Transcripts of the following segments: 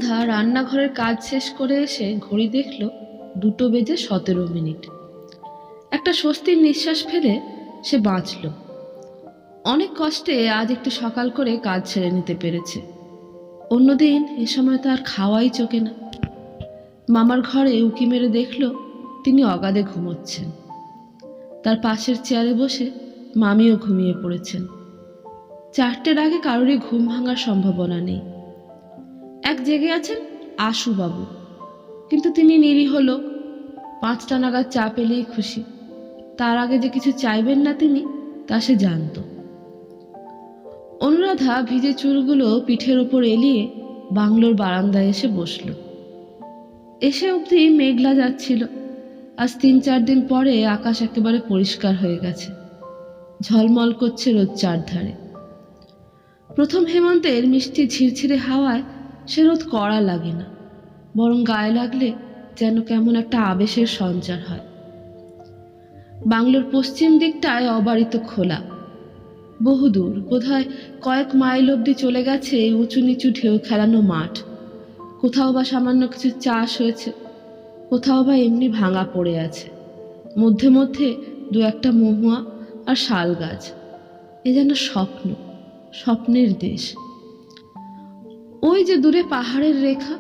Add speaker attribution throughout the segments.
Speaker 1: অনুরাধা রান্নাঘরের কাজ শেষ করে এসে ঘড়ি দেখল 2:17। একটা স্বস্তির নিঃশ্বাস ফেলে সে বাঁচল। অনেক কষ্টে আজ একটু সকাল করে কাজ ছেড়ে নিতে পেরেছে। অন্যদিন এ সময় তার খাওয়াই চোখে না। মামার ঘরে উঁকি মেরে দেখল তিনি অগাধে ঘুমোচ্ছেন। তার পাশের চেয়ারে বসে মামিও ঘুমিয়ে পড়েছেন। 4টের আগে কারোরই ঘুম ভাঙার সম্ভাবনা নেই। এক জেগে আছেন আশুবাবু, কিন্তু তিনি নিরীহ লোক। 5টা নাগাদ চা পেলেই খুশি। তার আগে যে কিছু চাইবেন না তিনি, তা সে জানত। অনুরাধা ভিজে চুলগুলো পিঠের ওপর এলিয়ে বাংলোর বারান্দায় এসে বসল। এসে অবধি মেঘলা যাচ্ছিল। আজ 3-4 দিন পরে আকাশ একেবারে পরিষ্কার হয়ে গেছে। ঝলমল করছে রোদ চারধারে। প্রথম হেমন্তের মিষ্টি ঝিরঝিরে হাওয়ায় সে রোদ কড়া লাগে না, বরং গায়ে লাগলে যেন কেমন একটা আবেশের সঞ্চার হয়। বাংলোর পশ্চিম দিকটায় অবারিত খোলা। বহুদূর, বোধহয় কয়েক মাইল অবধি চলে গেছে উঁচু নিচু ঢেউ খেলানো মাঠ। কোথাও বা সামান্য কিছু চাষ হয়েছে, কোথাও বা এমনি ভাঙা পড়ে আছে। মধ্যে মধ্যে 2-1টা মহুয়া আর শাল গাছ। এ যেন স্বপ্ন, স্বপ্নের দেশ। ওই যে দূরে পাহাড়ের রেখা,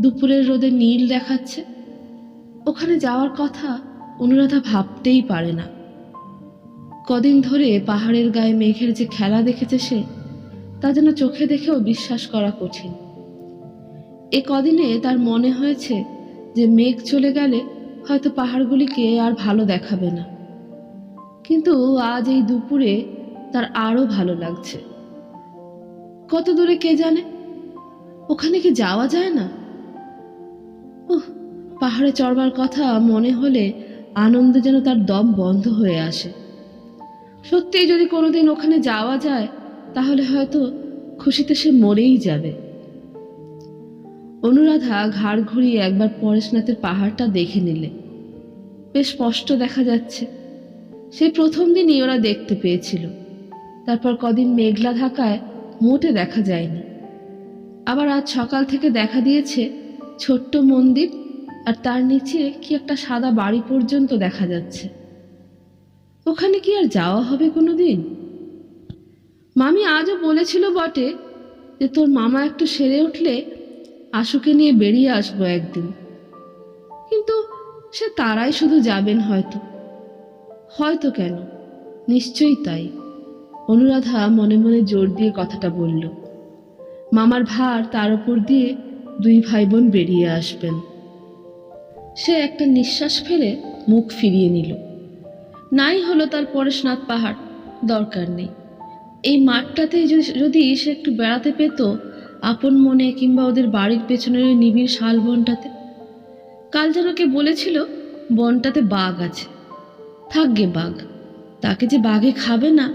Speaker 1: দুপুরের রোদে নীল দেখাচ্ছে। ওখানে যাওয়ার কথা অনুরাধা ভাবতেই পারে না। কদিন ধরে পাহাড়ের গায়ে মেঘের যে খেলা দেখেছে সে, তা যেন চোখে দেখেও বিশ্বাস করা কঠিন। এ কদিনে তার মনে হয়েছে যে মেঘ চলে গেলে হয়তো পাহাড়গুলিকে আর ভালো দেখাবে না। কিন্তু আজ এই দুপুরে তার আরো ভালো লাগছে। কত দূরে কে জানে, ওখানে কি যাওয়া যায় না? পাহাড়ে চড়বার কথা মনে হলে আনন্দে যেন তার দম বন্ধ হয়ে আসে। সত্যিই যদি কোনোদিন ওখানে যাওয়া যায়, তাহলে হয়তো খুশিতে সে মরেই যাবে। অনুরাধা ঘাড় ঘুরিয়ে একবার পরেশনাথের পাহাড়টা দেখে নিলে। বেশ স্পষ্ট দেখা যাচ্ছে। সেই প্রথম দিনই ওরা দেখতে পেয়েছিল। তারপর কদিন মেঘলা থাকায় মোটে দেখা যায়নি। আবার আজ সকাল থেকে দেখা দিয়েছে ছোট্ট মন্দির, আর তার নিচে কি একটা সাদা বাড়ি পর্যন্ত দেখা যাচ্ছে। ওখানে কি আর যাওয়া হবে কোনোদিন? মামি আজও বলেছিল বটে যে তোর মামা একটু সেরে উঠলে আশুকে নিয়ে বেরিয়ে আসবো একদিন। কিন্তু সে তারাই শুধু যাবেন হয়তো। হয়তো কেন, নিশ্চয়ই তাই। অনুরাধা মনে মনে জোর দিয়ে কথাটা বলল। মামার ভার তার উপর দিয়ে 2 ভাই বোন বেরিয়ে আসবেন। সে একটা নিঃশ্বাস ফেলে মুখ ফিরিয়ে নিল। নাই হলো তার পরেশনাথ পাহাড়, দরকার নেই। এই মাঠটাতে যদি সে একটু বেড়াতে পেত আপন মনে, কিংবা ওদের বাড়ির পেছনের ওই নিবিড় শাল বনটাতে। কাল যেন কে বলেছিল বনটাতে বাঘ আছে। থাকবে বাঘ, তাকে যে বাঘে খাবে না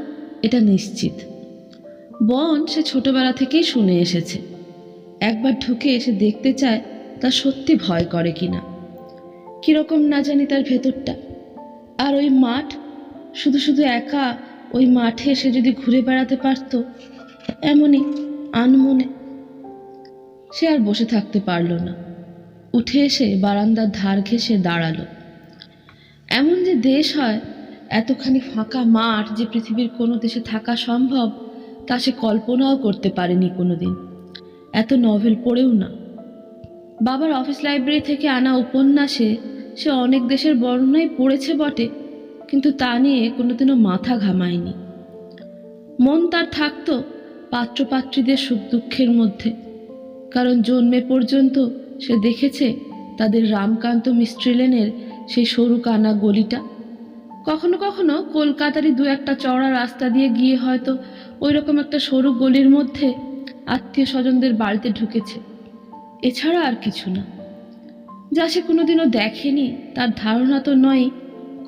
Speaker 1: এটা নিশ্চিত। বন সে ছোটবেলা থেকেই শুনে এসেছে। একবার ঢুকে এসে দেখতে চায় তা সত্যি ভয় করে কিনা। কিরকম না জানি তার ভেতরটা। আর ওই মাঠ, শুধু শুধু একা ওই মাঠে সে যদি ঘুরে বেড়াতে পারত এমনই আনমনে। সে আর বসে থাকতে পারল না। উঠে এসে বারান্দার ধার ঘেঁষে দাঁড়ালো। এমন যে দেশ হয়, এতখানি ফাঁকা মাঠ যে পৃথিবীর কোনো দেশে থাকা সম্ভব, তা সে কল্পনাও করতে পারেনি কোনোদিন। এত নভেল পড়েও না। বাবার অফিস লাইব্রেরি থেকে আনা উপন্যাসে সে অনেক দেশের বর্ণনাই পড়েছে বটে, কিন্তু তা নিয়ে কোনোদিনও মাথা ঘামায়নি। মন তার থাকতো পাত্রপাত্রীদের সুখ দুঃখের মধ্যে। কারণ জন্মে পর্যন্ত সে দেখেছে তাদের রামকান্ত মিস্ত্রি লেনের সেই সরু কানা গলিটা। কখনো কখনো কলকাতারই 2-1টা চওড়া রাস্তা দিয়ে গিয়ে হয়তো ওই রকম একটা সরু গলির মধ্যে আত্মীয় স্বজনদের বাড়িতে ঢুকেছে। এছাড়া আর কিছু না। যা সে কোনোদিনও দেখেনি তার ধারণা তো নয়,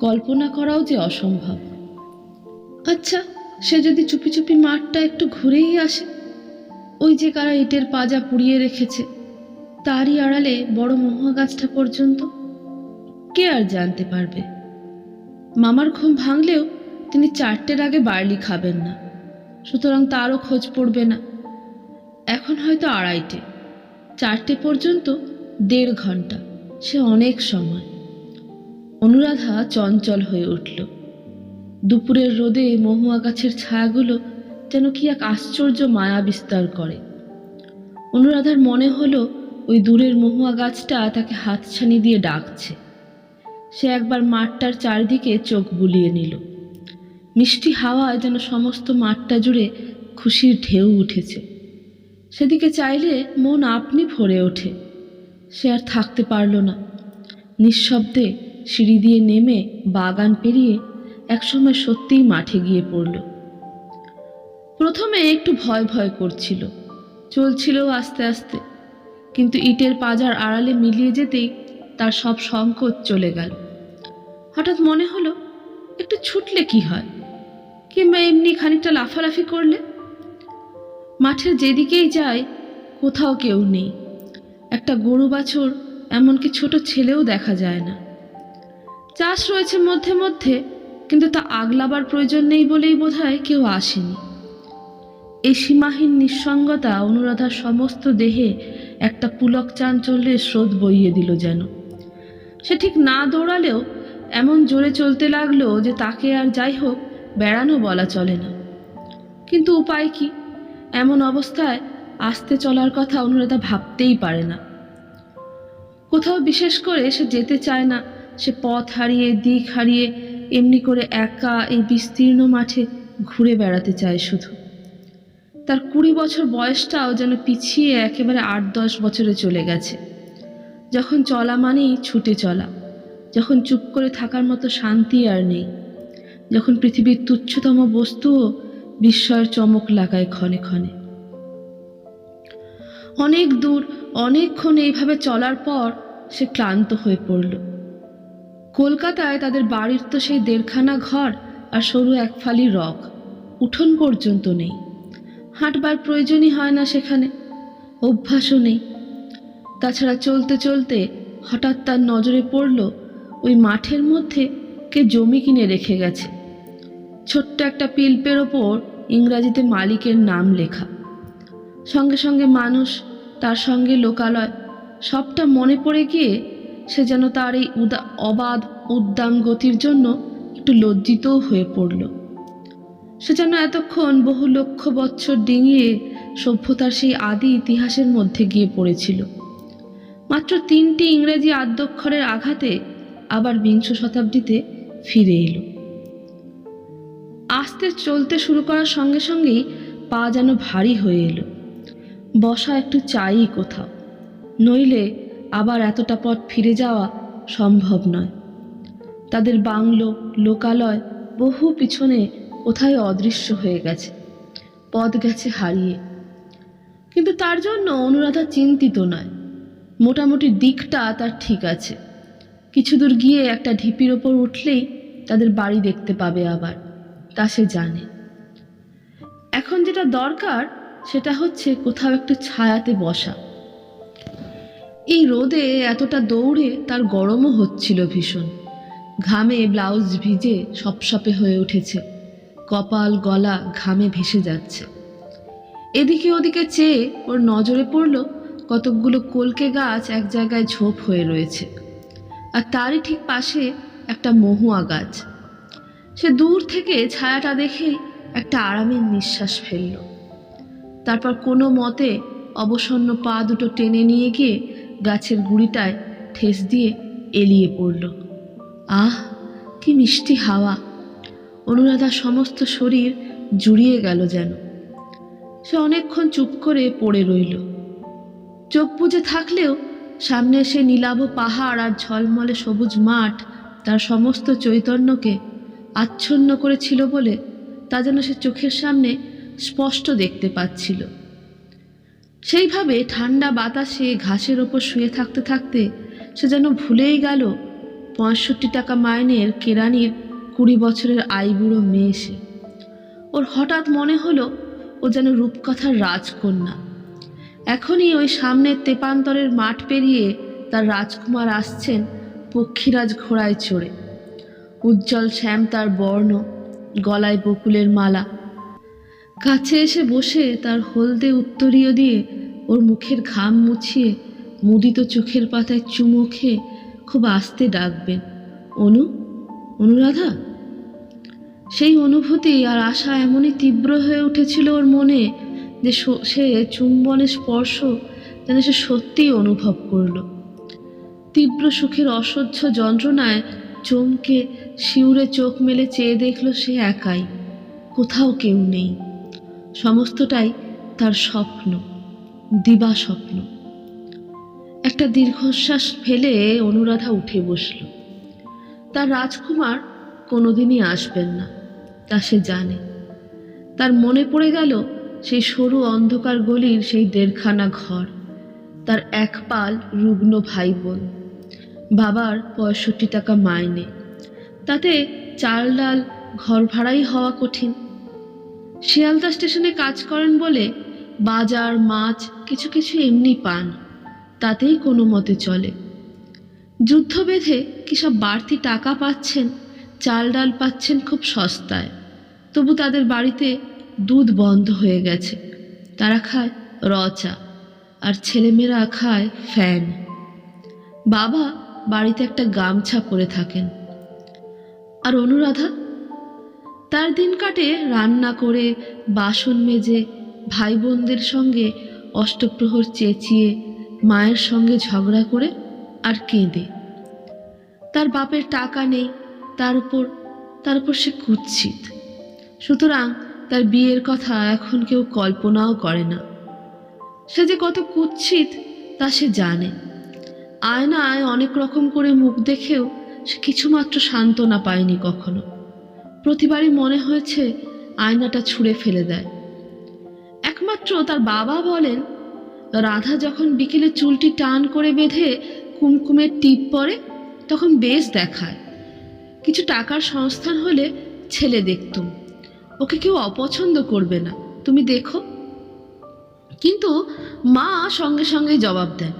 Speaker 1: কল্পনা করাও যে অসম্ভব। আচ্ছা, সে যদি চুপি চুপি মাঠটা একটু ঘুরেই আসে, ওই যে কারা ইটের পাজা পুড়িয়ে রেখেছে তারই আড়ালে বড় মহুয়া গাছটা পর্যন্ত, কে আর জানতে পারবে। মামার ঘুম ভাঙলেও তিনি 4টের আগে বার্লি খাবেন না, সুতরাং তারও খোঁজ পড়বে না। এখন হয়তো 2:30। 4টে পর্যন্ত 1.5 ঘন্টা, সে অনেক সময়। অনুরাধা চঞ্চল হয়ে উঠল। দুপুরের রোদে মহুয়া গাছের ছায়াগুলো যেন কি এক আশ্চর্য মায়া বিস্তার করে। অনুরাধার মনে হলো ওই দূরের মহুয়া গাছটা তাকে হাতছানি দিয়ে ডাকছে। সে একবার মাঠটার চারিদিকে চোখ বুলিয়ে নিল। মিষ্টি হাওয়ায় যেন সমস্ত মাঠটা জুড়ে খুশির ঢেউ উঠেছে। সেদিকে চাইলে মন আপনি ভরে ওঠে। সে আর থাকতে পারল না। নিঃশব্দে সিঁড়ি দিয়ে নেমে বাগান পেরিয়ে একসময় সত্যিই মাঠে গিয়ে পড়ল। প্রথমে একটু ভয় ভয় করছিল, চলছিল আস্তে আস্তে, কিন্তু ইটের পাজার আড়ালে মিলিয়ে যেতেই তার সব সংকোচ চলে গেল। হঠাৎ মনে হলো একটু ছুটলে কি হয়, কিংবা এমনি খানিকটা লাফালাফি করলে। মাঠের যেদিকেই যায় কোথাও কেউ নেই। একটা গরু বাছুর, এমনকি ছোট ছেলেও দেখা যায় না। চাষ রয়েছে মধ্যে মধ্যে, কিন্তু তা আগলাবার প্রয়োজন নেই বলেই বোধহয় কেউ আসেনি। এই সীমাহীন নিঃসঙ্গতা অনুরাধার সমস্ত দেহে একটা পুলক চাঞ্চল্যের স্রোত বইয়ে দিল যেন। সে ঠিক না দৌড়ালেও এমন জোরে চলতে লাগলো যে তাকে আর যাই হোক বেড়ানো বলা চলে না। কিন্তু উপায় কি? এমন অবস্থায় আস্তে চলার কথা অনুরাধা ভাবতেই পারে না। কোথাও বিশেষ করে সে যেতে চায় না। সে পথ হারিয়ে, দিক হারিয়ে এমনি করে একা এই বিস্তীর্ণ মাঠে ঘুরে বেড়াতে চায় শুধু। তার 20 বছর বয়সটাও যেন পিছিয়ে একেবারে 8-10 বছরে চলে গেছে। যখন চলা মানেই ছুটে চলা, যখন চুপ করে থাকার মতো শান্তি আর নেই, যখন পৃথিবীর তুচ্ছতম বস্তুও বিস্ময়ের চমক লাগায় ক্ষণে ক্ষণে। অনেক দূর অনেকক্ষণ এইভাবে চলার পর সে ক্লান্ত হয়ে পড়ল। কলকাতায় তাদের বাড়ির তো সেই 1.5 ঘর আর সরু এক ফালি রক, উঠোন পর্যন্ত নেই। হাঁটবার প্রয়োজনই হয় না সেখানে, অভ্যাসও নেই। তাছাড়া চলতে চলতে হঠাৎ তার নজরে পড়ল ওই মাঠের মধ্যে কে জমি কিনে রেখে গেছে। ছোট্ট একটা পিলপের ওপর ইংরাজিতে মালিকের নাম লেখা। সঙ্গে সঙ্গে মানুষ, তার সঙ্গে লোকালয়, সবটা মনে পড়ে গিয়ে সে যেন তার এই অবাধ উদ্দাম গতির জন্য একটু লজ্জিতও হয়ে পড়ল। সে যেন এতক্ষণ বহু লক্ষ বৎসর ডিঙিয়ে সভ্যতার সেই আদি ইতিহাসের মধ্যে গিয়ে পড়েছিল। মাত্র 3টি ইংরেজি আদ্যক্ষরের আঘাতে আবার 20 শতাব্দীতে ফিরে এলো। আস্তে চলতে শুরু করার সঙ্গে সঙ্গেই পা যেন ভারী হয়ে এলো। বসা একটু চাই কোথাও, নইলে আবার এতটা পথ ফিরে যাওয়া সম্ভব নয়। তাদের বাংলো, লোকালয় বহু পিছনে কোথায় অদৃশ্য হয়ে গেছে, পথ গেছে হারিয়ে। কিন্তু তার জন্য অনুরাধা চিন্তিত নয়। মোটামুটি দিকটা তার ঠিক আছে। কিছু দূর গিয়ে একটা ঢিপির ওপর উঠলেই তাদের বাড়ি দেখতে পাবে আবার, তা সে জানে। এখন যেটা দরকার সেটা হচ্ছে কোথাও একটু ছায়াতে বসা। এই রোদে এতটা দৌড়ে তার গরমও হচ্ছিল ভীষণ। ঘামে ব্লাউজ ভিজে সপসপে হয়ে উঠেছে, কপাল গলা ঘামে ভেসে যাচ্ছে। এদিকে ওদিকে চেয়ে ওর নজরে পড়ল কতকগুলো কলকে গাছ এক জায়গায় ঝোপ হয়ে রয়েছে, আর তারই ঠিক পাশে একটা মহুয়া গাছ। সে দূর থেকে ছায়াটা দেখে একটা আরামের নিঃশ্বাস ফেলল। তারপর কোনো মতে অবসন্ন পা দুটো টেনে নিয়ে গিয়ে গাছের গুঁড়িটায় ঠেস দিয়ে এলিয়ে পড়ল। আহ, কি মিষ্টি হাওয়া! অনুরাধার সমস্ত শরীর জুড়িয়ে গেল যেন। সে অনেকক্ষণ চুপ করে পড়ে রইল। চোখ বুজে থাকলেও সামনে সে নীলাভ পাহাড় আর ঝলমলে সবুজ মাঠ তার সমস্ত চৈতন্যকে আচ্ছন্ন করেছিল বলে তা যেন সে চোখের সামনে স্পষ্ট দেখতে পাচ্ছিল। সেইভাবে ঠান্ডা বাতাসে ঘাসের ওপর শুয়ে থাকতে থাকতে সে যেন ভুলেই গেল 65 টাকা মাইনের কেরানির 20 বছরের আইবুড়ো মেয়ে সে। ওর হঠাৎ মনে হলো ও যেন রূপকথার রাজকন্যা। এখনই ওই সামনের তেপান্তরের মাঠ পেরিয়ে তার রাজকুমার আসছেন পক্ষীরাজ ঘোড়ায় চড়ে। উজ্জ্বল শ্যাম তার বর্ণ, গলায় বকুলের মালা। কাছে এসে বসে তার হলদে উত্তরীয় দিয়ে ওর মুখের ঘাম মুছিয়ে মুদিত চোখের পাতায় চুমো খেয়ে খুব আস্তে ডাকবেন, অনু, অনুরাধা। সেই অনুভূতি আর আশা এমনই তীব্র হয়ে উঠেছিল ওর মনে যে সে চুম্বনের স্পর্শ যেন সে সত্যিই অনুভব করল। তীব্র সুখের অসহ্য যন্ত্রণায় চমকে শিউরে চোখ মেলে চেয়ে দেখল সে একাই, কোথাও কেউ নেই। সমস্তটাই তার স্বপ্ন, দিবা স্বপ্ন। একটা দীর্ঘশ্বাস ফেলে অনুরাধা উঠে বসল। তার রাজকুমার কোনোদিনই আসবেন না, তা সে জানে। তার মনে পড়ে গেল সেই সরু অন্ধকার গলির সেই 1.5খানা ঘর, তার এক পাল রুগ্ন ভাই বোন, বাবার 65 টাকা মাইনে, তাতে চাল ডাল ঘর ভাড়াই হওয়া কঠিন। শিয়ালদা স্টেশনে কাজ করেন বলে বাজার মাছ কিছু কিছু এমনি পান, তাতেই কোনো মতে চলে। যুদ্ধ বেঁধে কী সব বাড়তি টাকা পাচ্ছেন, চাল ডাল পাচ্ছেন খুব সস্তায়, তবু তাদের বাড়িতে দুধ বন্ধ হয়ে গেছে। তারা খায় র চা, আর ছেলেমেয়েরা খায় ফ্যান। বাবা বাড়িতে একটা গামছা পরে থাকেন। আর অনুরাধা, তার দিন কাটে রান্না করে, বাসন মেজে, ভাই বোনদের সঙ্গে অষ্টপ্রহর চেঁচিয়ে, মায়ের সঙ্গে ঝগড়া করে আর কেঁদে। তার বাপের টাকা নেই, তার উপর সে কুৎসিত। সুতরাং তার বিয়ের কথা এখন কেউ কল্পনাও করে না। সে যে কত কুৎসিত তা সে জানে। আয়নায় অনেক রকম করে মুখ দেখেও সে কিছুমাত্র সান্ত্বনা পায়নি কখনো। প্রতিবারই মনে হয়েছে আয়নাটা ছুঁড়ে ফেলে দেয়। একমাত্র তার বাবা বলেন, রাধা যখন বিকেলে চুলটি টান করে বেঁধে কুমকুমের টিপ পরে তখন বেশ দেখায়। কিছু টাকার সংস্থান হলে ছেলে দেখতুম, ওকে কেউ অপছন্দ করবে না, তুমি দেখো। কিন্তু মা সঙ্গে সঙ্গে জবাব দেন,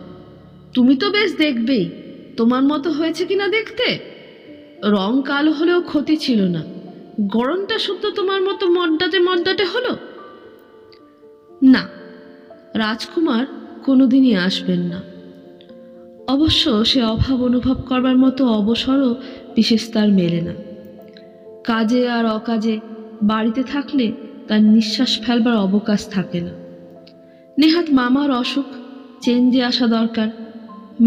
Speaker 1: তুমি তো বেশ দেখবেই, তোমার মতো হয়েছে কিনা দেখতে। রং কালো হলেও ক্ষতি ছিল না, গড়নটা শুদ্ধ তোমার মতো মড্ডাটে মড্ডাটে হলো না। রাজকুমার কোনোদিনই আসবেন না। অবশ্য সে অভাব অনুভব করবার মতো অবসরও বিশেষ তার মেলে না। কাজে আর অকাজে বাড়িতে থাকলে তার নিঃশ্বাস ফেলবার অবকাশ থাকে না। নেহাত মামার অসুখ, চেঞ্জে আসা দরকার।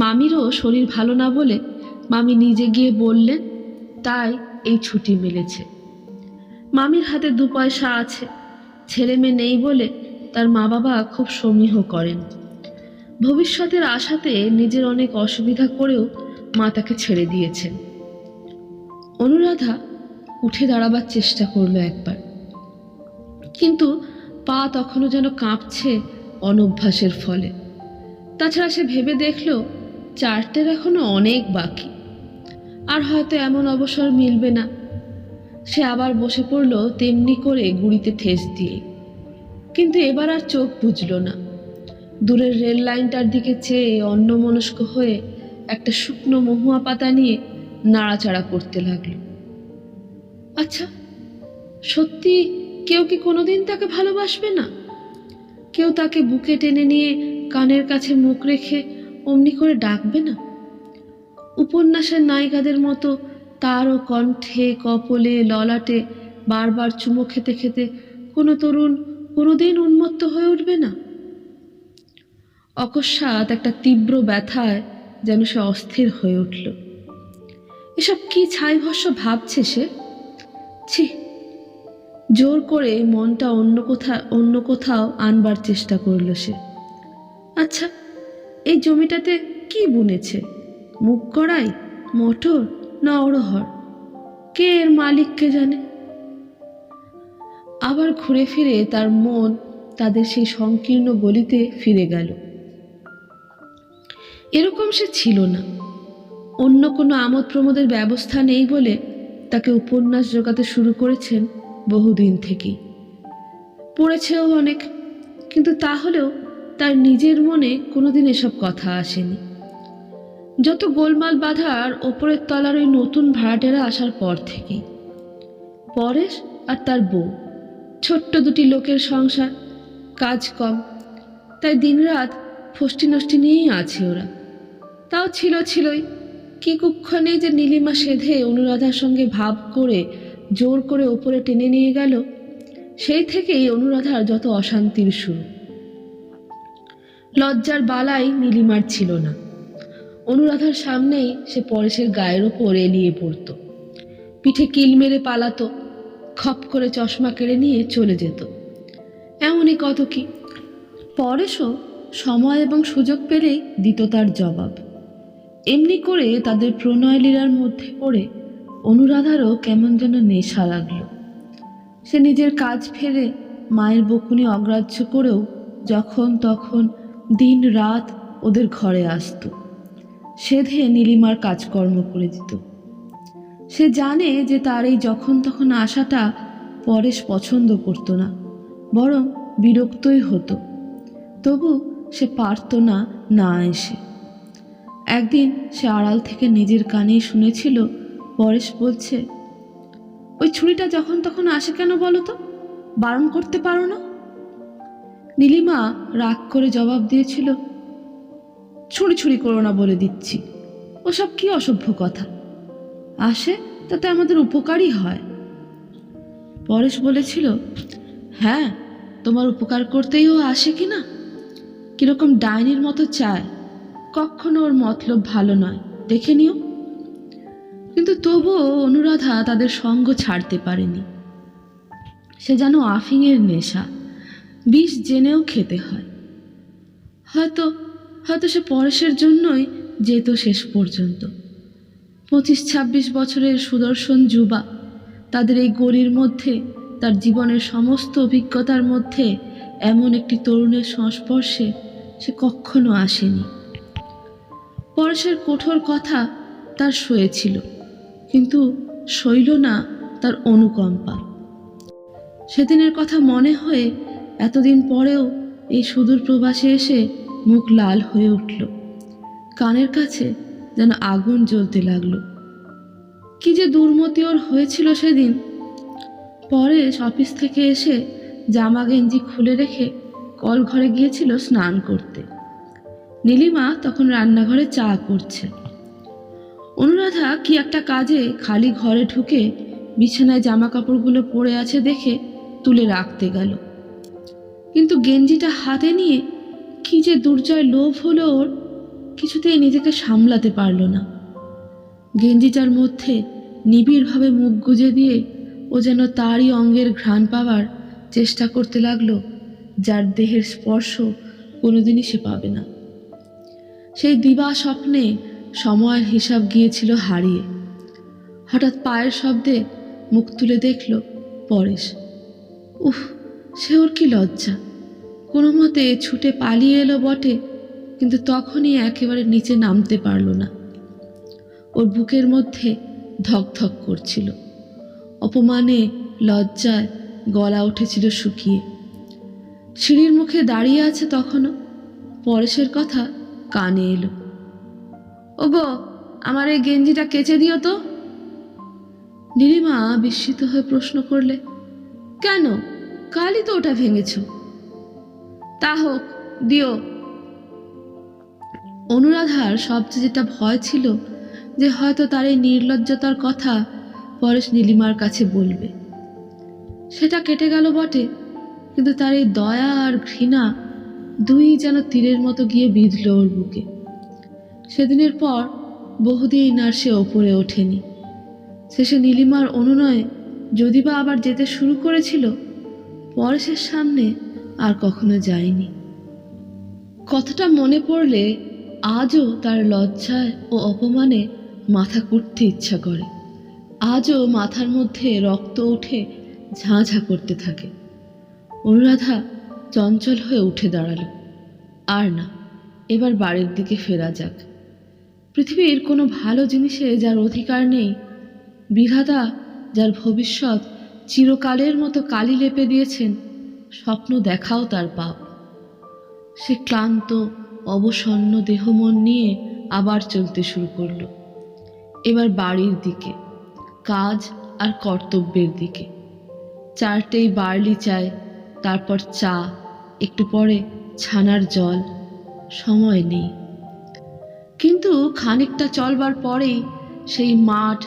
Speaker 1: মামিরও শরীর ভালো না বলে মামি নিজে গিয়ে বললেন, তাই এই ছুটি মিলেছে। মামির হাতে 2 পয়সা আছে, ছেলে মেয়ে নেই বলে তার মা বাবা খুব সমীহ করেন। ভবিষ্যতের আশাতে নিজের অনেক অসুবিধা করেও মা তাকে ছেড়ে দিয়েছেন। অনুরাধা উঠে দাঁড়াবার চেষ্টা করলো একবার, কিন্তু পা তখনও যেন কাঁপছে অনভ্যাসের ফলে। তাছাড়া সে ভেবে দেখল 4টের এখনো অনেক বাকি, আর হয়তো এমন অবসর মিলবে না। সে আবার বসে পড়ল তেমনি করে গুড়িতে ঠেস দিয়ে। কিন্তু এবার আর চোখ বুঝল না। দূরের রেল লাইনটার দিকে চেয়ে অন্যমনস্ক হয়ে একটা শুকনো মহুয়া পাতা নিয়ে নাড়াচাড়া করতে লাগলো। আচ্ছা, সত্যি কেউ কি কোনোদিন তাকে ভালোবাসবে না? কেউ তাকে বুকে টেনে নিয়ে কানের কাছে মুখ রেখে অমনি করে ডাকবে না? উপন্যাসের নায়িকাদের মতো তারও কণ্ঠে, কপলে, ললাটে বারবার চুমো খেতে খেতে কোনো তরুণ কোনোদিন উন্মত্ত হয়ে উঠবে না? অকস্মাৎ একটা তীব্র ব্যথায় যেন সে অস্থির হয়ে উঠল। এসব কি ছাইভস্য ভাবছে সে? ছি! জোর করে মনটা অন্য কোথাও আনবার চেষ্টা করল সে। আচ্ছা, এই জমিটাতে কি বুনেছে? মুগ কড়াই, মটর না অড়হর? কে এর মালিক কে জানে? আবার ঘুরে ফিরে তার মন তাদের সেই সংকীর্ণ গলিতে ফিরে গেল। এরকম সে ছিল না। অন্য কোনো আমোদ প্রমোদের ব্যবস্থা নেই বলে তাকে উপন্যাস জোগাতে শুরু করেছেন বহুদিন থেকেই। পড়েছেও অনেক, কিন্তু তাহলেও তার নিজের মনে কোনোদিন এসব কথা আসেনি। যত গোলমাল বাঁধার ওপরের তলার ওই নতুন ভাড়াটেরা আসার পর থেকেই। পরেশ আর তার বউ, ছোট্ট 2টি লোকের সংসার, কাজ কম, তাই দিনরাত ফষ্টি নষ্টি নিয়েই আছে ওরা। তাও ছিলই কি কুক্ষণে যে নীলিমা সেধে অনুরাধার সঙ্গে ভাব করে জোর করে ওপরে টেনে নিয়ে গেল, সেই থেকেই অনুরাধার যত অশান্তির শুরু। লজ্জার বালাই নীলিমার ছিল না। অনুরাধার সামনেই সে পরেশের গায়ের ওপর এলিয়ে পড়ত, পিঠে কিল মেরে পালাতো, খপ করে চশমা কেড়ে নিয়ে চলে যেত। এমনই কত কি। পরেশও সময় এবং সুযোগ পেলেই দিত তার জবাব। এমনি করে তাদের প্রণয় লীলার মধ্যে পড়ে অনুরাধারও কেমন যেন নেশা লাগলো। সে নিজের কাজ ফেরে মায়ের বকুনি অগ্রাহ্য করেও যখন তখন দিন রাত ওদের ঘরে আসত, সেধে নীলিমার কাজকর্ম করে দিত। সে জানে যে তার এই যখন তখন আসাটা পরেশ পছন্দ করতো না, বরং বিরক্তই হতো। তবু সে পারত না না এসে। একদিন সে আড়াল থেকে নিজের কানেই শুনেছিল পরেশ বলছে, ওই ছুরিটা যখন তখন আসে কেন বলো তো, বারণ করতে পারো না? নীলিমা রাগ করে জবাব দিয়েছিল, ছুরি করো না বলে দিচ্ছি, ওসব কি অসভ্য কথা, আসে তাতে আমাদের উপকারই হয়। পরেশ বলেছিল, হ্যাঁ, তোমার উপকার করতেই ও আসে কি না? কিরকম ডাইনির মতো চায়, কখনো ওর মতলব ভালো নয়, দেখে নিও। কিন্তু তবুও অনুরাধা তাদের সঙ্গ ছাড়তে পারেনি। সে যেন আফিংয়ের নেশা, বিষ জেনেও খেতে হয়। হয়তো সে পরেশের জন্যই যেত শেষ পর্যন্ত। 25-26 বছরের সুদর্শন যুবা, তাদের এই গলির মধ্যে তার জীবনের সমস্ত অভিজ্ঞতার মধ্যে এমন একটি তরুণের সংস্পর্শে সে কখনো আসেনি। পরেশের কঠোর কথা তার সয়েছিল, কিন্তু সইল না তার অনুকম্পা। সেদিনের কথা মনে হয়ে এতদিন পরেও এই সুদূর প্রবাসে এসে মুখ লাল হয়ে উঠল, কানের কাছে যেন আগুন জ্বলতে লাগলো। কি যে দুর্মতি ওর হয়েছিল সেদিন। পরেশ অফিস থেকে এসে জামা গেঞ্জি খুলে রেখে কল ঘরে গিয়েছিল স্নান করতে। নীলিমা তখন রান্নাঘরে চা করছে। অনুরাধা কি একটা কাজে খালি ঘরে ঢুকে বিছানায় জামা কাপড়গুলো পড়ে আছে দেখে তুলে রাখতে গেল, কিন্তু গেঞ্জিটা হাতে নিয়ে কি যে দুর্জয় লোভ হলো ওর, কিছুতেই নিজেকে সামলাতে পারল না। গেঞ্জিটার মধ্যে নিবিড়ভাবে মুখ গুজে দিয়ে ও যেন তারই অঙ্গের ঘ্রাণ পাওয়ার চেষ্টা করতে লাগলো, যার দেহের স্পর্শ কোনোদিনই সে পাবে না। সেই দিবা স্বপ্নে সময়ের হিসাব গিয়েছিল হারিয়ে। হঠাৎ পায়ের শব্দে মুখ তুলে দেখল পরেশ। উফ, সে ওর কি লজ্জা! কোনো মতে ছুটে পালিয়ে এলো বটে, কিন্তু তখনই একেবারে নিচে নামতে পারল না। ওর বুকের মধ্যে ধকধক করছিল, অপমানে লজ্জায় গলা উঠেছিল শুকিয়ে। সিঁড়ির মুখে দাঁড়িয়ে আছে তখনও, পরেশের কথা কানে এলো, ওগো, আমার এই গেঞ্জিটা কেচে দিও তো। নীলিমা বিস্মিত হয়ে প্রশ্ন করলে, কেন, কালই তো ওটা ভেঙেছ। তা হোক, দিও। অনুরাধার সবচেয়ে যেটা ভয় ছিল যে হয়তো তার এই নির্লজ্জতার কথা পরেশ নীলিমার কাছে বলবে। সেটা কেটে গেল বটে, কিন্তু তার এই দয়া আর ঘৃণা দুই যেন তীরের মতো গিয়ে বিঁধল ওর বুকে। সেদিনের পর বহুদিন আর সে ওপরে ওঠেনি। শেষে নীলিমার অনুনয়ে যদি বা আবার যেতে শুরু করেছিল, পরেশের সামনে আর কখনো যায়নি। কথাটা মনে পড়লে আজও তার লজ্জায় ও অপমানে মাথা কুটতে ইচ্ছা করে। আজও মাথার মধ্যে রক্ত উঠে ঝাঁঝা করতে থাকে। অনুরাধা চঞ্চল হয়ে উঠে দাঁড়ালো। আর না, এবার বাড়ির দিকে ফেরা যাক। পৃথিবীর কোনো ভালো জিনিসে যার অধিকার নেই, বিধাতা যার ভবিষ্যৎ চিরকালের মতো কালি লেপে দিয়েছেন, স্বপ্ন দেখাও তার পাপ। সে ক্লান্ত অবসন্ন দেহ মন নিয়ে আবার চলতে শুরু করলো। এবার বাড়ির দিকে, কাজ আর কর্তব্যের দিকে। 4টেই বার্লি চায়, তারপর চা, একটু পরে ছানার জল, সময় নেই। কিন্তু খানিকটা চলবার পরেই সেই মাঠ,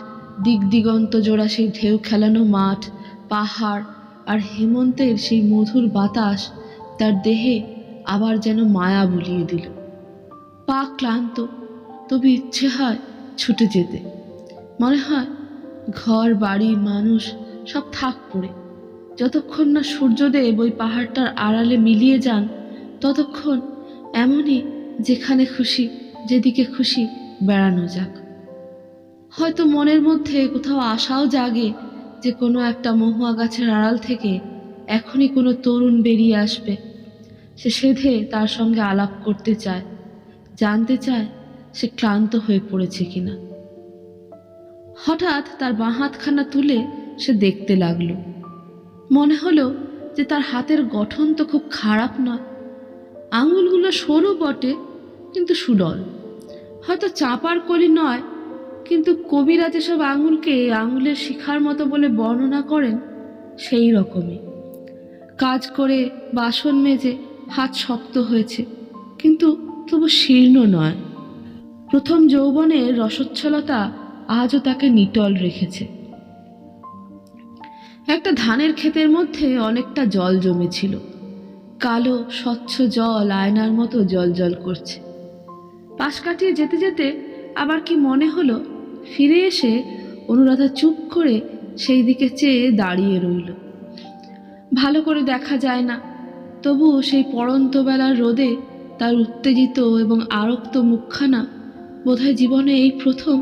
Speaker 1: দিক দিগন্ত জোড়া সেই ঢেউ খেলানো মাঠ, পাহাড় আর হেমন্তের সেই মধুর বাতাস তার দেহে আবার যেন মায়া বুলিয়ে দিল। পা ক্লান্ত, তবু ইচ্ছে হয় ছুটে যেতে। মনে হয় ঘর বাড়ি মানুষ সব থাক পড়ে, যতক্ষণ না সূর্যদেব ওই পাহাড়টার আড়ালে মিলিয়ে যান ততক্ষণ এমনই যেখানে খুশি যেদিকে খুশি বেড়ানো যাক। হয়তো মনের মধ্যে কোথাও আশাও জাগে যে কোনো একটা মহুয়া গাছের আড়াল থেকে এখনই কোনো তরুণ বেরিয়ে আসবে। সে সেধে তার সঙ্গে আলাপ করতে চায়, জানতে চায় সে ক্লান্ত হয়ে পড়েছে কিনা। হঠাৎ তার বাঁ হাতখানা তুলে সে দেখতে লাগলো। মনে হলো যে তার হাতের গঠন তো খুব খারাপ নয়। আঙুলগুলো সরু বটে, কিন্তু সুডল। হয়তো চাপার কলি নয়, কিন্তু কবিরা যেসব আঙুলকে আঙুলের শিখার মতো বলে বর্ণনা করেন সেই রকমই। কাজ করে বাসন মেজে হাত শক্ত হয়েছে, কিন্তু তবু শীর্ণ নয়। প্রথম যৌবনের রসচ্ছলতা আজও তাকে নিটল রেখেছে। একটা ধানের ক্ষেতের মধ্যে অনেকটা জল জমেছিল। কালো স্বচ্ছ জল আয়নার মতো জল করছে। পাশ কাটিয়ে যেতে যেতে আবার কি মনে হলো, ফিরে এসে অনুরাধা চুপ করে সেই দিকে চেয়ে দাঁড়িয়ে রইল। ভালো করে দেখা যায় না, তবু সেই পড়ন্ত বেলার রোদে তার উত্তেজিত এবং আরক্ত মুখখানা বোধহয় জীবনে এই প্রথম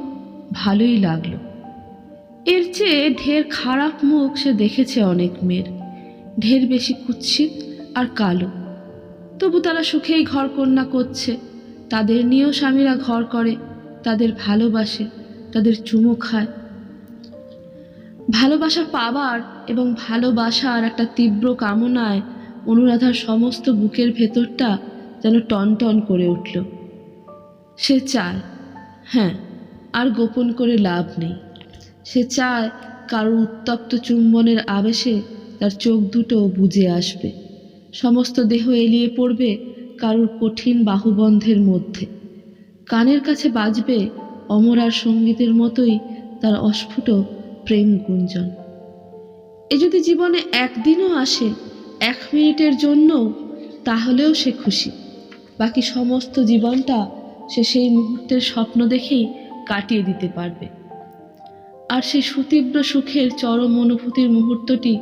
Speaker 1: ভালোই লাগলো। এর চেয়ে ঢের খারাপ মুখ সে দেখেছে অনেক মেয়ের, ঢের বেশি কুৎসিত আর কালো। তবু তারা সুখেই ঘর কন্যা করছে। তাদের নিয়েও স্বামীরা ঘর করে, তাদের ভালোবাসে, তাদের চুমু খায়। ভালোবাসা পাবার এবং ভালোবাসার একটা তীব্র কামনায় অনুরাধার সমস্ত বুকের ভেতরটা যেন টনটন করে উঠল। সে চায়, হ্যাঁ, আর গোপন করে লাভ নেই। সে চায় কারোর উত্তপ্ত চুম্বনের আবেশে তার চোখ দুটো বুজে আসবে, সমস্ত দেহ এলিয়ে পড়বে কারোর কঠিন বাহুবন্ধের মধ্যে। কানের কাছে বাজবে অমরার সঙ্গীতের মতোই তার অস্ফুট প্রেম গুঞ্জন। এ যদি জীবনে একদিনও আসে, 1 মিনিটের জন্য, তাহলেও সে খুশি। বাকি সমস্ত জীবনটা সে সেই মুহূর্তের স্বপ্ন দেখেই কাটিয়ে দিতে পারবে। আর সেই সুতীব্র সুখের চরম অনুভূতির মুহূর্তটি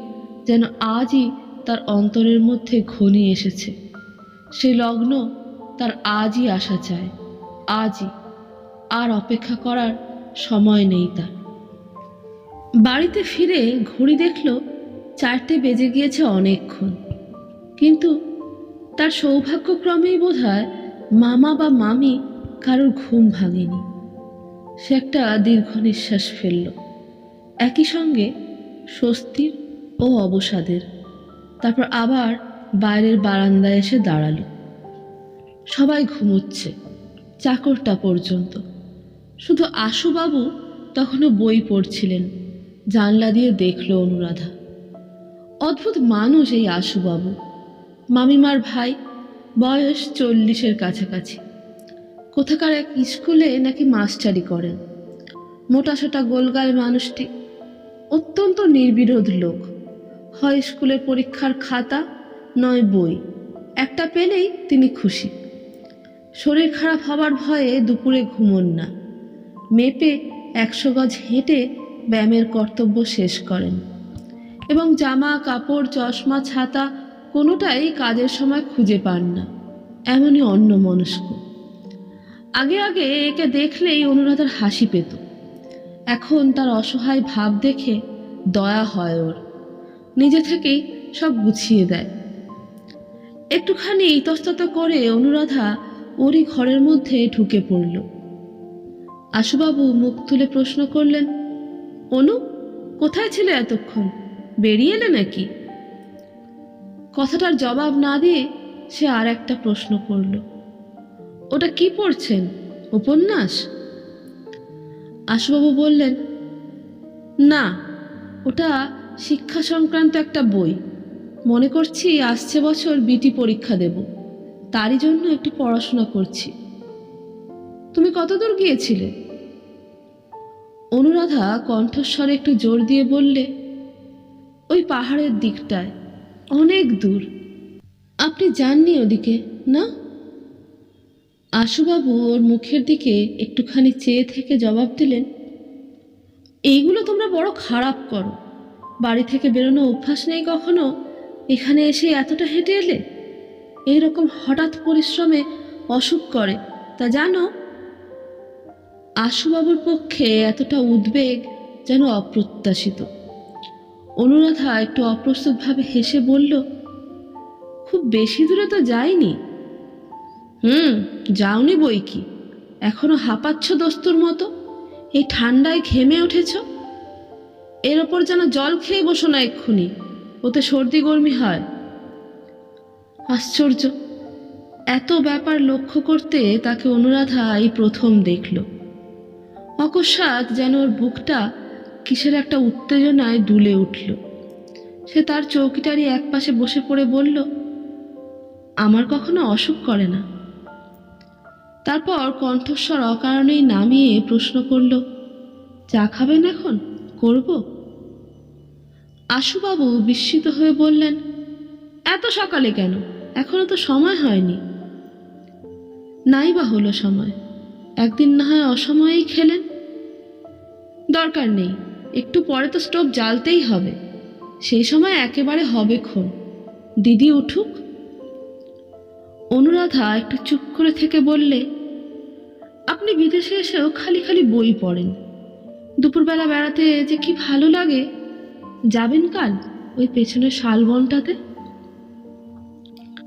Speaker 1: যেন আজই তার অন্তরের মধ্যে ঘনিয়ে এসেছে। সেই লগ্ন তার আজই আসা চায়, আজই। আর অপেক্ষা করার সময় নেই তার। বাড়িতে ফিরে ঘড়ি দেখল 4টে বেজে গিয়েছে অনেকক্ষণ। কিন্তু তার সৌভাগ্যক্রমেই বোধহয় মামা বা মামি কারোর ঘুম ভাঙেনি। সে একটা দীর্ঘ নিঃশ্বাস ফেলল, একই সঙ্গে স্বস্তির ও অবসাদের। তারপর আবার বাইরের বারান্দায় এসে দাঁড়ালো। সবাই ঘুমোচ্ছে, চাকরটা পর্যন্ত। শুধু আশুবাবু তখনও বই পড়ছিলেন। জানলা দিয়ে দেখল অনুরাধা। অদ্ভুত মানুষ এই আশুবাবু। মামিমার ভাই, বয়স 40-এর কাছাকাছি। কোথাকার এক স্কুলে নাকি মাস্টারি করেন। মোটাসোটা গোলগাল মানুষটি, অত্যন্ত নির্বিরোধ লোক। হয় স্কুলের পরীক্ষার খাতা, নয় বই, একটা পেলেই তিনি খুশি। শরীর খারাপ হবার ভয়ে দুপুরে ঘুমোন না। মেপে 100 গজ হেঁটে ব্যায়ামের কর্তব্য শেষ করেন এবং জামা কাপড় চশমা ছাতা কোনোটাই কাজের সময় খুঁজে পান না, এমনই অন্যমনস্ক। আগে আগে একে দেখলেই অনুরাধার হাসি পেত। এখন তার অসহায় ভাব দেখে দয়া হয় ওর। নিজে থেকেই সব গুছিয়ে দেয়। একটুখানি ইতস্তত করে অনুরাধা ওরই ঘরের মধ্যে ঢুকে পড়ল। আশুবাবু মুখ তুলে প্রশ্ন করলেন, অনু, কোথায় ছিলে এতক্ষণ? বেরিয়ে এলে নাকি? কথাটার জবাব না দিয়ে সে আর একটা প্রশ্ন করল, ওটা কি পড়ছেন, উপন্যাস? আশুবাবু বললেন, না, ওটা শিক্ষা সংক্রান্ত একটা বই। মনে করছি আসছে বছর বিটি পরীক্ষা দেব, তারই জন্য একটু পড়াশোনা করছি। তুমি কতদূর গিয়েছিলে? অনুরাধা কণ্ঠস্বরে একটু জোর দিয়ে বললে, ওই পাহাড়ের দিকটায়, অনেক দূর। আপনি যাননি ওদিকে, না? আশুবাবু ওর মুখের দিকে একটুখানি চেয়ে থেকে জবাব দিলেন, এইগুলো তোমরা বড় খারাপ করো। বাড়ি থেকে বেরোনো অভ্যাস নেই কখনো, এখানে এসে এতটা হেঁটে এলে। এইরকম হঠাৎ পরিশ্রমে অসুখ করে, তা জানো? আশুবাবুর পক্ষে এতটা উদ্বেগ যেন অপ্রত্যাশিত। অনুরাধা একটু অপ্রস্তুতভাবে হেসে বলল, খুব বেশি দূরে তো যাইনি। যাওনি বই কি, এখনো হাঁপাচ্ছ দস্তুর মতো। এই ঠান্ডায় ঘেমে উঠেছ। এর ওপর যেন জল খেয়ে বসো না এক্ষুনি, ওতে সর্দি গরমি হয়। আশ্চর্য, এত ব্যাপার লক্ষ্য করতে তাকে অনুরাধা এই প্রথম দেখল। অকস্মাৎ যেন ওর বুকটা কিসের একটা উত্তেজনায় দুলে উঠল। সে তার চৌকিটারই একপাশে বসে পড়ে বলল, আমার কখনো অসুখ করে না। তারপর কণ্ঠস্বর অকারণেই নামিয়ে প্রশ্ন করল, চা খাবেন এখন? করব? আশুবাবু বিস্মিত হয়ে বললেন, এত সকালে কেন? এখনো তো সময় হয়নি। নাই বা হলো সময়, একদিন না হয় অসময়েই খেলেন। দরকার নেই, একটু পরে তো স্টোভ জ্বালতেই হবে, সেই সময় একেবারে হবে ক্ষণ। দিদি উঠুক। অনুরাধা একটু চুপ করে থেকে বললে, আপনি বিদেশে এসেও খালি খালি বই পড়েন, দুপুরবেলা বেড়াতে যে কি ভালো লাগে। যাবেন কাল ওই পেছনের শালবনটাতে?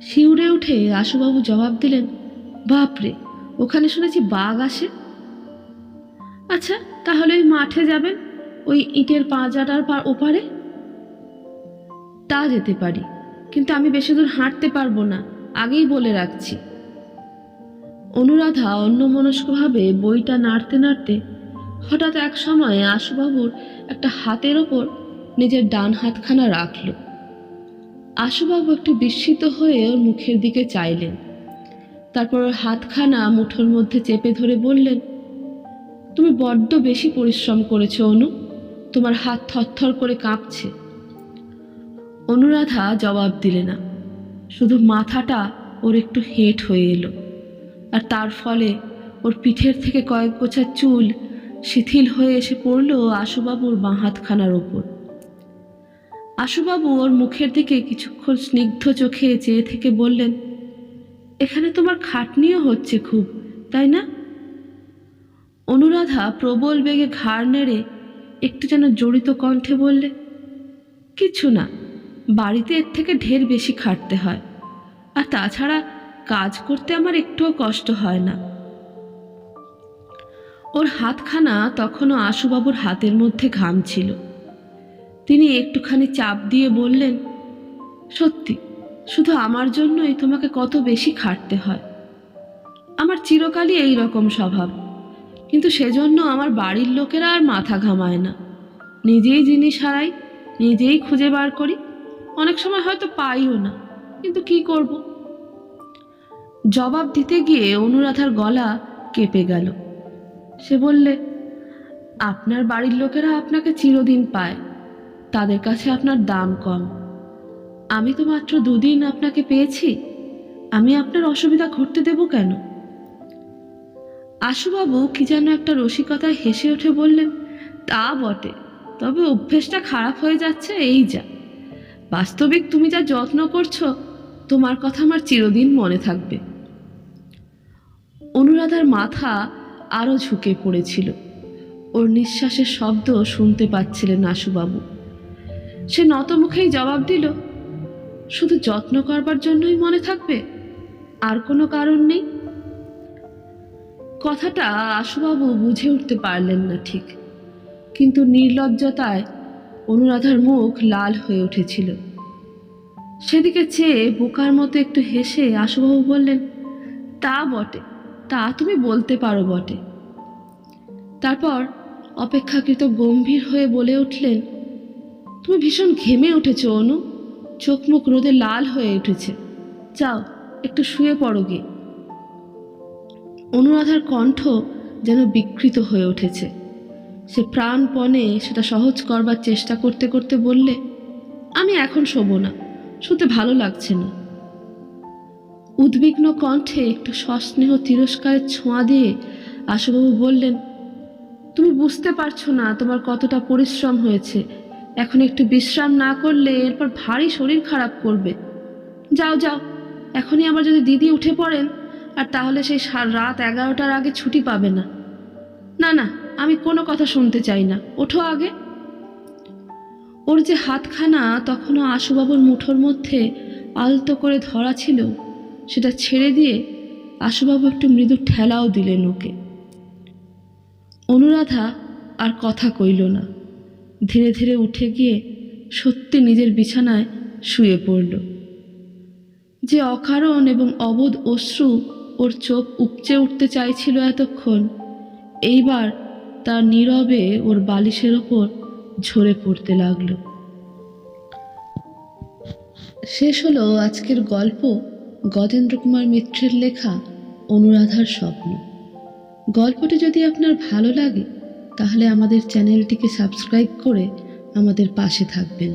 Speaker 1: শিউরে উঠে আশুবাবু জবাব দিলেন, বাপরে, ওখানে শুনেছি বাঘ আসে। আচ্ছা, তাহলে ওই মাঠে যাবেন, ওই ইটের পাঁজাটার ওপারে। তা যেতে পারি, কিন্তু আমি বেশি দূর হাঁটতে পারবো না, আগেই বলে রাখছি। অনুরাধা অন্যমনস্কভাবে বইটা নাড়তে নাড়তে হঠাৎ এক সময়ে আশুবাবুর একটা হাতের ওপর নিজের ডান হাতখানা রাখল। আশুবাবু একটু বিস্মিত হয়ে ওর মুখের দিকে চাইলেন। তারপর ওর হাতখানা মুঠোর মধ্যে চেপে ধরে বললেন, তুমি বড্ড বেশি পরিশ্রম করেছো অনু, তোমার হাত থরথর করে কাঁপছে। অনুরাধা জবাব দিলে না, শুধু মাথাটা ওর একটু হেঁট হয়ে এলো, আর তার ফলে ওর পিঠের থেকে কয়েক গোছা চুল শিথিল হয়ে এসে পড়ল আশুবাবুর বাঁ হাতখানার ওপর। আশুবাবু ওর মুখের দিকে কিছুক্ষণ স্নিগ্ধ চোখে চেয়ে থেকে বললেন, এখানে তোমার খাটনিও হচ্ছে খুব, তাই না? অনুরাধা প্রবল বেগে ঘাড় নেড়ে একটু যেন জড়িত কণ্ঠে বললে, কিছু না, বাড়িতে এর থেকে ঢের বেশি খাটতে হয়, আর তাছাড়া কাজ করতে আমার একটুও কষ্ট হয় না। ওর হাতখানা তখনও আশুবাবুর হাতের মধ্যে ঘামছিল। তিনি একটুখানি চাপ দিয়ে বললেন, সত্যি, শুধু আমার জন্যই তোমাকে কত বেশি খাটতে হয়। আমার চিরকালই এই রকম স্বভাব, কিন্তু সেজন্য আমার বাড়ির লোকেরা আর মাথা ঘামায় না। নিজেই জিনিস হারাই, নিজেই খুঁজে বার করি, অনেক সময় হয়তো পাইও না, কিন্তু কি করব? জবাব দিতে গিয়ে অনুরাধার গলা কেঁপে গেল। সে বললে, আপনার বাড়ির লোকেরা আপনাকে চিরদিন পায়, তাদের কাছে আপনার দাম কম। আমি তো মাত্র 2 দিন আপনাকে পেয়েছি, আমি আপনার অসুবিধা ঘটতে দেব কেন? আশুবাবু কি যেন একটা রসিকতায় হেসে উঠে বললেন, তা বটে, তবে অভ্যেসটা খারাপ হয়ে যাচ্ছে, এই যা। বাস্তবিক তুমি যা যত্ন করছো, তোমার কথা আমার চিরদিন মনে থাকবে। অনুরাধার মাথা আরো ঝুঁকে পড়েছিল। ওর নিঃশ্বাসের শব্দ শুনতে পাচ্ছিলেন আশুবাবু। সে নত মুখেই জবাব দিল, শুধু যত্ন করবার জন্যই মনে থাকবে, আর কোনো কারণ নেই? কথাটা আশুবাবু বুঝে উঠতে পারলেন না ঠিক, কিন্তু নির্লজ্জতায় অনুরাধার মুখ লাল হয়ে উঠেছিল। সেদিকে চেয়ে বোকার মতো একটু হেসে আশুবাবু বললেন, তা বটে, তা তুমি বলতে পারো বটে। তারপর অপেক্ষাকৃত গম্ভীর হয়ে বলে উঠলেন, তুমি ভীষণ ঘেমে উঠেছ অনু, চোখ মুখ রোদে লাল হয়ে উঠেছে, যাও একটু শুয়ে পড়ো গে। অনুরাধার কণ্ঠ যেন বিকৃত হয়ে উঠেছে। সে প্রাণপণে সেটা সহজ করবার চেষ্টা করতে করতে বললে, আমি এখন শোবো না, শুতে ভালো লাগছে না। উদ্বিগ্ন কণ্ঠে একটু সস্নেহ তিরস্কারের ছোঁয়া দিয়ে আশুবাবু বললেন, তুমি বুঝতে পারছো না তোমার কতটা পরিশ্রম হয়েছে। এখন একটু বিশ্রাম না করলে এরপর ভারী শরীর খারাপ করবে। যাও যাও, এখনই আবার যদি দিদি উঠে পড়েন, আর তাহলে সেই রাত 11টার আগে ছুটি পাবে না। না না, আমি কোনো কথা শুনতে চাই না, ওঠো আগে। ওর যে হাতখানা তখনও আশুবাবুর মুঠোর মধ্যে আলতো করে ধরা ছিল, সেটা ছেড়ে দিয়ে আশুবাবু একটু মৃদু ঠেলাও দিলেন ওকে। অনুরাধা আর কথা কইল না, ধীরে ধীরে উঠে গিয়ে সত্যি নিজের বিছানায় শুয়ে পড়ল। যে অকারণ এবং অবোধ অশ্রু ওর চোখ উপচে উঠতে চাইছিল এতক্ষণ, এইবার তা নীরবে ওর বালিশের ওপর ঝরে পড়তে লাগলো। শেষ হলো আজকের গল্প, গজেন্দ্র কুমার মিত্রের লেখা অনুরাধার স্বপ্ন। গল্পটি যদি আপনার ভালো লাগে তাহলে আমাদের চ্যানেলটিকে সাবস্ক্রাইব করে আমাদের পাশে থাকবেন।